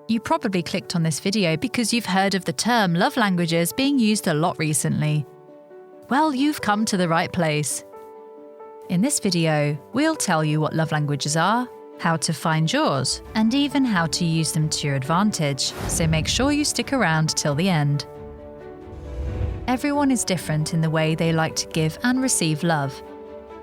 You probably clicked on this video because you've heard of the term love languages being used a lot recently. Well, you've come to the right place. In this video, we'll tell you what love languages are, how to find yours, and even how to use them to your advantage, so make sure you stick around till the end. Everyone is different in the way they like to give and receive love.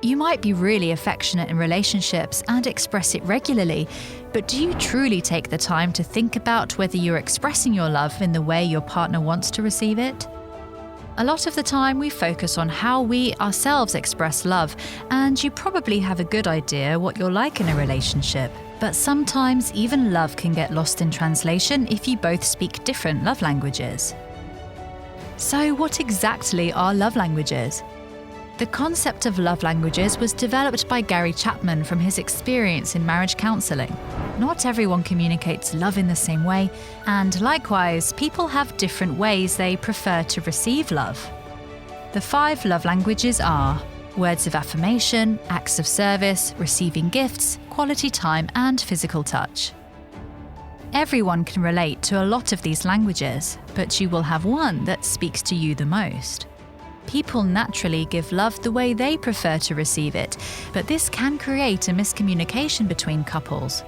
You might be really affectionate in relationships and express it regularly, but do you truly take the time to think about whether you're expressing your love in the way your partner wants to receive it? A lot of the time we focus on how we ourselves express love, and you probably have a good idea what you're like in a relationship. But sometimes even love can get lost in translation if you both speak different love languages. So what exactly are love languages? The concept of love languages was developed by Gary Chapman from his experience in marriage counselling. Not everyone communicates love in the same way, and likewise, people have different ways they prefer to receive love. The 5 love languages are words of affirmation, acts of service, receiving gifts, quality time, and physical touch. Everyone can relate to a lot of these languages, but you will have one that speaks to you the most. People naturally give love the way they prefer to receive it, but this can create a miscommunication between couples.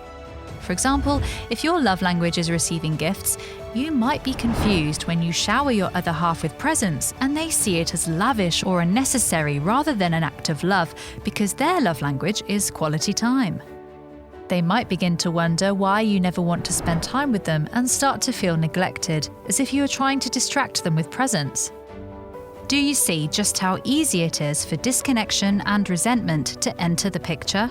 For example, if your love language is receiving gifts, you might be confused when you shower your other half with presents and they see it as lavish or unnecessary rather than an act of love because their love language is quality time. They might begin to wonder why you never want to spend time with them and start to feel neglected, as if you are trying to distract them with presents. Do you see just how easy it is for disconnection and resentment to enter the picture?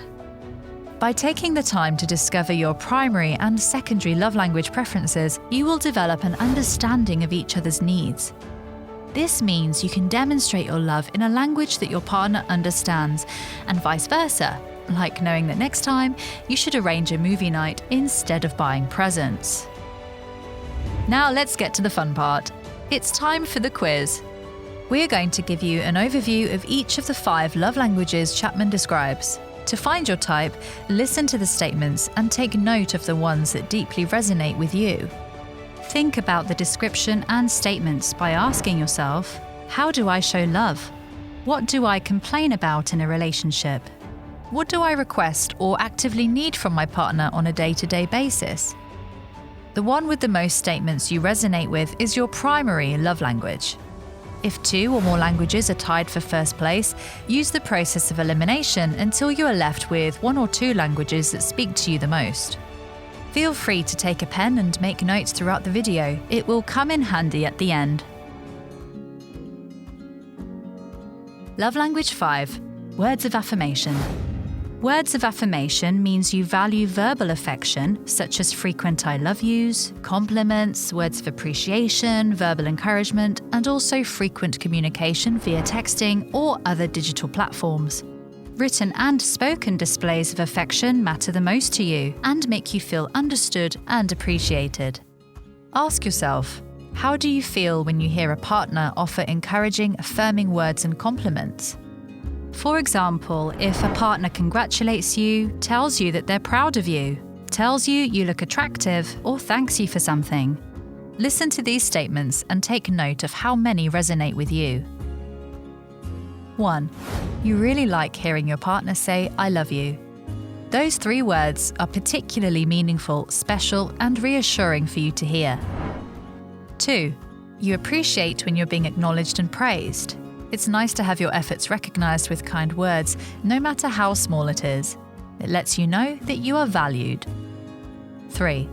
By taking the time to discover your primary and secondary love language preferences, you will develop an understanding of each other's needs. This means you can demonstrate your love in a language that your partner understands, and vice versa, like knowing that next time you should arrange a movie night instead of buying presents. Now let's get to the fun part. It's time for the quiz. We're going to give you an overview of each of the 5 love languages Chapman describes. To find your type, listen to the statements and take note of the ones that deeply resonate with you. Think about the description and statements by asking yourself, how do I show love? What do I complain about in a relationship? What do I request or actively need from my partner on a day-to-day basis? The one with the most statements you resonate with is your primary love language. If 2 or more languages are tied for first place, use the process of elimination until you are left with 1 or 2 languages that speak to you the most. Feel free to take a pen and make notes throughout the video. It will come in handy at the end. Love language 5. Words of affirmation. Words of affirmation means you value verbal affection, such as frequent I love yous, compliments, words of appreciation, verbal encouragement, and also frequent communication via texting or other digital platforms. Written and spoken displays of affection matter the most to you and make you feel understood and appreciated. Ask yourself, how do you feel when you hear a partner offer encouraging, affirming words and compliments? For example, if a partner congratulates you, tells you that they're proud of you, tells you you look attractive, or thanks you for something. Listen to these statements and take note of how many resonate with you. 1. You really like hearing your partner say, I love you. Those 3 words are particularly meaningful, special, and reassuring for you to hear. 2. You appreciate when you're being acknowledged and praised. It's nice to have your efforts recognized with kind words, no matter how small it is. It lets you know that you are valued. 3.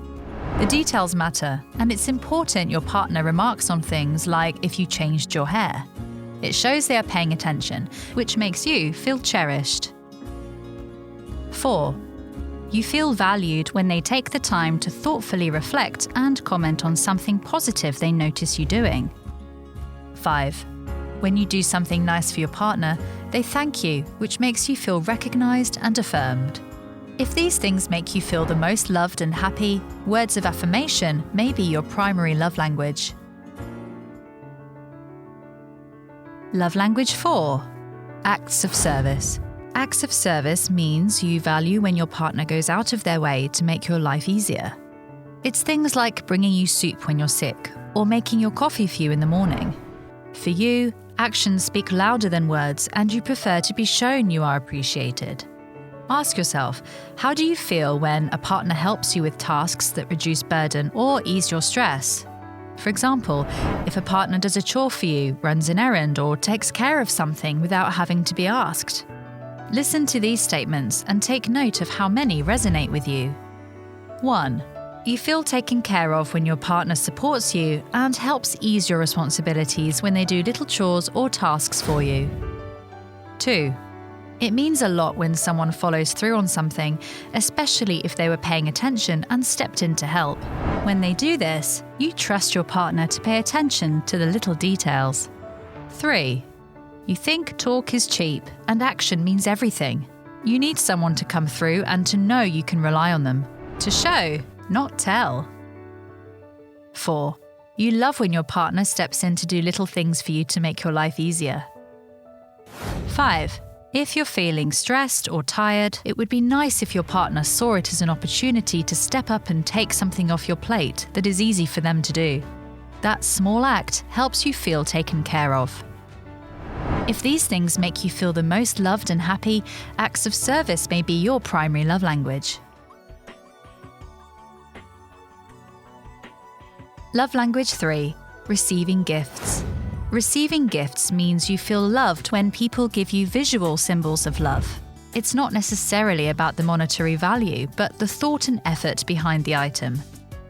The details matter, and it's important your partner remarks on things like if you changed your hair. It shows they are paying attention, which makes you feel cherished. 4. You feel valued when they take the time to thoughtfully reflect and comment on something positive they notice you doing. 5. When you do something nice for your partner, they thank you, which makes you feel recognized and affirmed. If these things make you feel the most loved and happy, words of affirmation may be your primary love language. Love language 4. Acts of service. Acts of service means you value when your partner goes out of their way to make your life easier. It's things like bringing you soup when you're sick or making your coffee for you in the morning. For you, actions speak louder than words, and you prefer to be shown you are appreciated. Ask yourself, how do you feel when a partner helps you with tasks that reduce burden or ease your stress? For example, if a partner does a chore for you, runs an errand, or takes care of something without having to be asked. Listen to these statements and take note of how many resonate with you. 1. You feel taken care of when your partner supports you and helps ease your responsibilities when they do little chores or tasks for you. 2. It means a lot when someone follows through on something, especially if they were paying attention and stepped in to help. When they do this, you trust your partner to pay attention to the little details. 3. You think talk is cheap and action means everything. You need someone to come through and to know you can rely on them. To show, not tell. 4. You love when your partner steps in to do little things for you to make your life easier. 5. If you're feeling stressed or tired, it would be nice if your partner saw it as an opportunity to step up and take something off your plate that is easy for them to do. That small act helps you feel taken care of. If these things make you feel the most loved and happy, acts of service may be your primary love language. Love language 3. Receiving gifts. Receiving gifts means you feel loved when people give you visual symbols of love. It's not necessarily about the monetary value, but the thought and effort behind the item.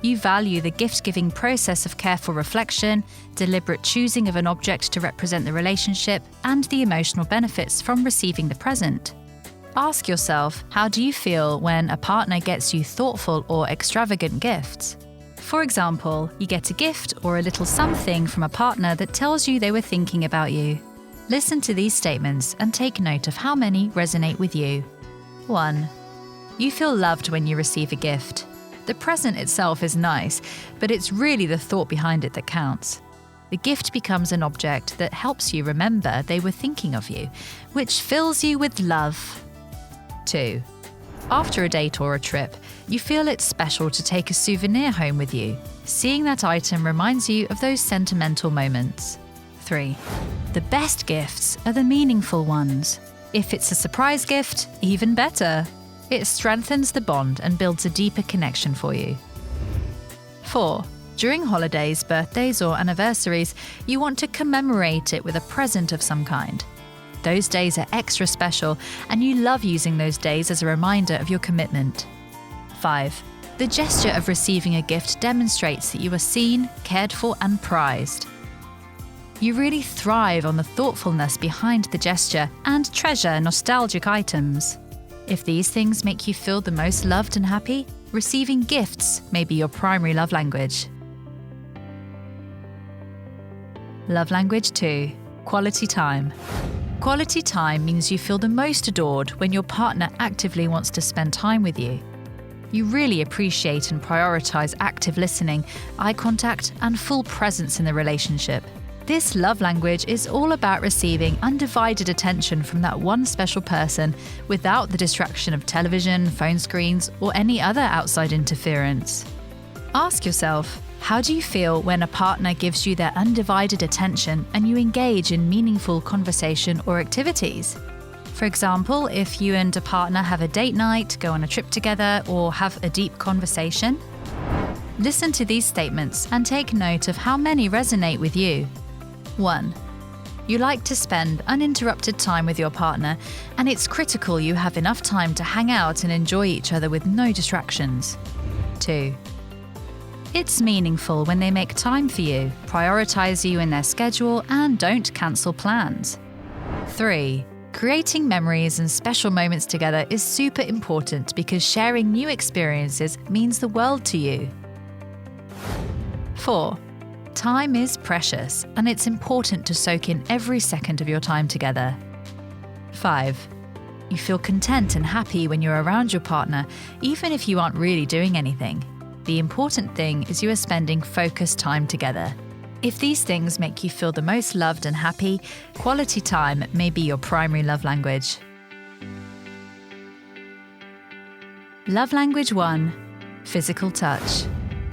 You value the gift-giving process of careful reflection, deliberate choosing of an object to represent the relationship, and the emotional benefits from receiving the present. Ask yourself, how do you feel when a partner gets you thoughtful or extravagant gifts? For example, you get a gift or a little something from a partner that tells you they were thinking about you. Listen to these statements and take note of how many resonate with you. 1. You feel loved when you receive a gift. The present itself is nice, but it's really the thought behind it that counts. The gift becomes an object that helps you remember they were thinking of you, which fills you with love. 2. After a date or a trip, you feel it's special to take a souvenir home with you. Seeing that item reminds you of those sentimental moments. 3. The best gifts are the meaningful ones. If it's a surprise gift, even better. It strengthens the bond and builds a deeper connection for you. 4. During holidays, birthdays, or anniversaries, you want to commemorate it with a present of some kind. Those days are extra special, and you love using those days as a reminder of your commitment. 5. The gesture of receiving a gift demonstrates that you are seen, cared for, and prized. You really thrive on the thoughtfulness behind the gesture and treasure nostalgic items. If these things make you feel the most loved and happy, receiving gifts may be your primary love language. Love language 2. Quality time. Quality time means you feel the most adored when your partner actively wants to spend time with you. You really appreciate and prioritize active listening, eye contact, and full presence in the relationship. This love language is all about receiving undivided attention from that one special person without the distraction of television, phone screens, or any other outside interference. Ask yourself, how do you feel when a partner gives you their undivided attention and you engage in meaningful conversation or activities? For example, if you and a partner have a date night, go on a trip together, or have a deep conversation. Listen to these statements and take note of how many resonate with you. 1. You like to spend uninterrupted time with your partner, and it's critical you have enough time to hang out and enjoy each other with no distractions. 2. It's meaningful when they make time for you, prioritize you in their schedule, and don't cancel plans. 3. Creating memories and special moments together is super important because sharing new experiences means the world to you. 4. Time is precious, and it's important to soak in every second of your time together. 5. You feel content and happy when you're around your partner, even if you aren't really doing anything. The important thing is you are spending focused time together. If these things make you feel the most loved and happy, quality time may be your primary love language. Love language 1. Physical touch.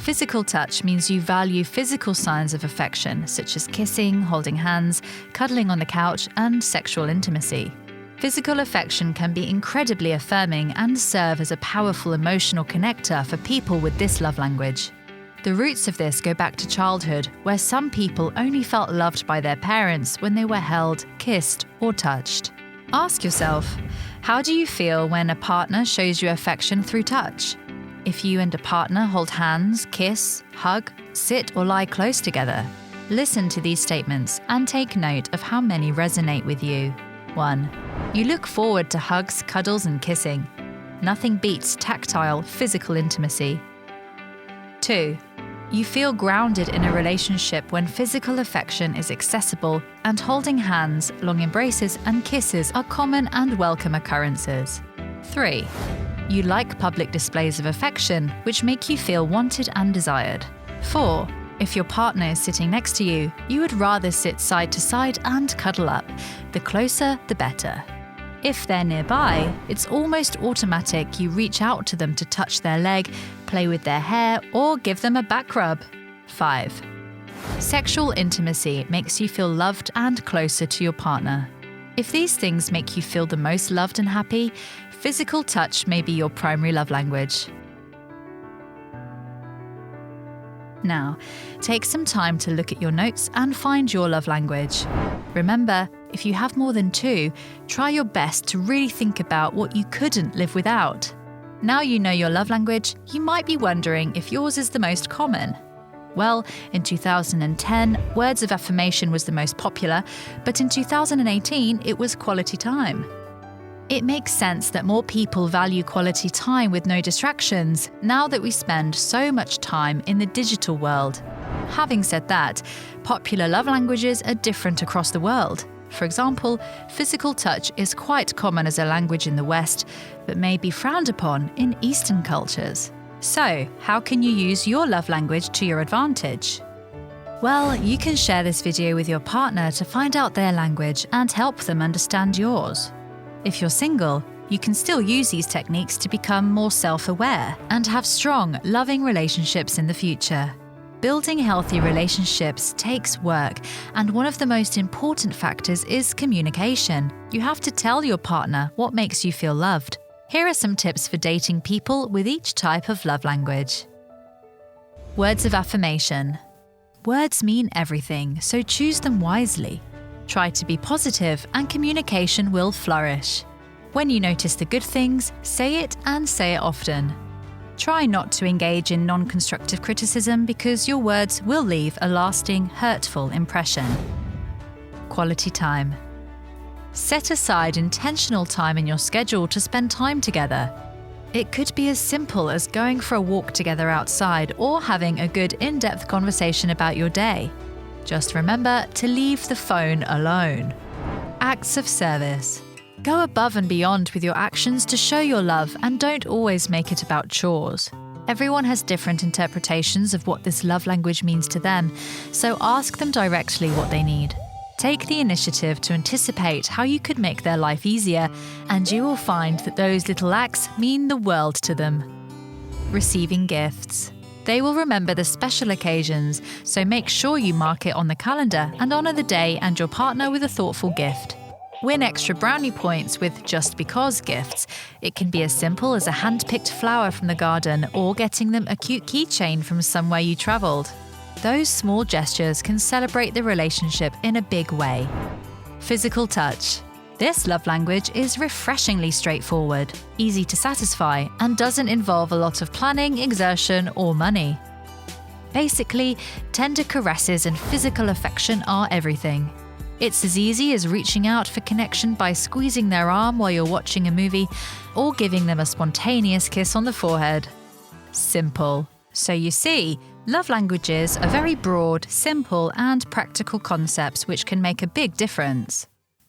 Physical touch means you value physical signs of affection, such as kissing, holding hands, cuddling on the couch, and sexual intimacy. Physical affection can be incredibly affirming and serve as a powerful emotional connector for people with this love language. The roots of this go back to childhood, where some people only felt loved by their parents when they were held, kissed, or touched. Ask yourself, how do you feel when a partner shows you affection through touch? If you and a partner hold hands, kiss, hug, sit, or lie close together, listen to these statements and take note of how many resonate with you. 1. You look forward to hugs, cuddles, and kissing. Nothing beats tactile, physical intimacy. 2. You feel grounded in a relationship when physical affection is accessible and holding hands, long embraces, and kisses are common and welcome occurrences. 3. You like public displays of affection, which make you feel wanted and desired. 4. If your partner is sitting next to you, you would rather sit side to side and cuddle up. The closer, the better. If they're nearby, it's almost automatic you reach out to them to touch their leg, play with their hair, or give them a back rub. 5. Sexual intimacy makes you feel loved and closer to your partner. If these things make you feel the most loved and happy, physical touch may be your primary love language. Now, take some time to look at your notes and find your love language. Remember, if you have more than 2, try your best to really think about what you couldn't live without. Now you know your love language, you might be wondering if yours is the most common. Well, in 2010, words of affirmation was the most popular, but in 2018, it was quality time. It makes sense that more people value quality time with no distractions now that we spend so much time in the digital world. Having said that, popular love languages are different across the world. For example, physical touch is quite common as a language in the West, but may be frowned upon in Eastern cultures. So, how can you use your love language to your advantage? Well, you can share this video with your partner to find out their language and help them understand yours. If you're single, you can still use these techniques to become more self-aware and have strong, loving relationships in the future. Building healthy relationships takes work, and one of the most important factors is communication. You have to tell your partner what makes you feel loved. Here are some tips for dating people with each type of love language. Words of affirmation. Words mean everything, so choose them wisely. Try to be positive and communication will flourish. When you notice the good things, say it and say it often. Try not to engage in non-constructive criticism because your words will leave a lasting, hurtful impression. Quality time. Set aside intentional time in your schedule to spend time together. It could be as simple as going for a walk together outside or having a good in-depth conversation about your day. Just remember to leave the phone alone. Acts of service. Go above and beyond with your actions to show your love and don't always make it about chores. Everyone has different interpretations of what this love language means to them, so ask them directly what they need. Take the initiative to anticipate how you could make their life easier, and you will find that those little acts mean the world to them. Receiving gifts. They will remember the special occasions, so make sure you mark it on the calendar and honor the day and your partner with a thoughtful gift. Win extra brownie points with just because gifts. It can be as simple as a hand-picked flower from the garden or getting them a cute keychain from somewhere you traveled. Those small gestures can celebrate the relationship in a big way. Physical touch. This love language is refreshingly straightforward, easy to satisfy, and doesn't involve a lot of planning, exertion, or money. Basically, tender caresses and physical affection are everything. It's as easy as reaching out for connection by squeezing their arm while you're watching a movie or giving them a spontaneous kiss on the forehead. Simple. So you see, love languages are very broad, simple, and practical concepts which can make a big difference.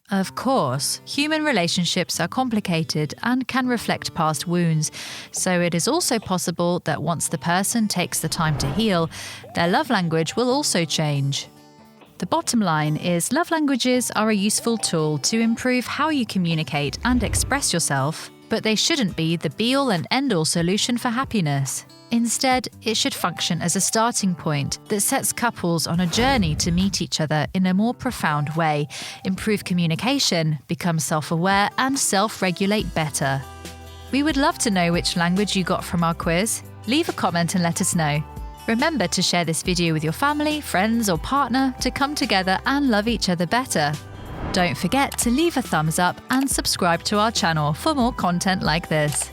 Of course, human relationships are complicated and can reflect past wounds, so it is also possible that once the person takes the time to heal, their love language will also change. The bottom line is love languages are a useful tool to improve how you communicate and express yourself. but they shouldn't be the be-all and end-all solution for happiness. Instead, it should function as a starting point that sets couples on a journey to meet each other in a more profound way, improve communication, become self-aware, and self-regulate better. We would love to know which language you got from our quiz. Leave a comment and let us know. Remember to share this video with your family, friends, or partner to come together and love each other better. Don't forget to leave a thumbs up and subscribe to our channel for more content like this.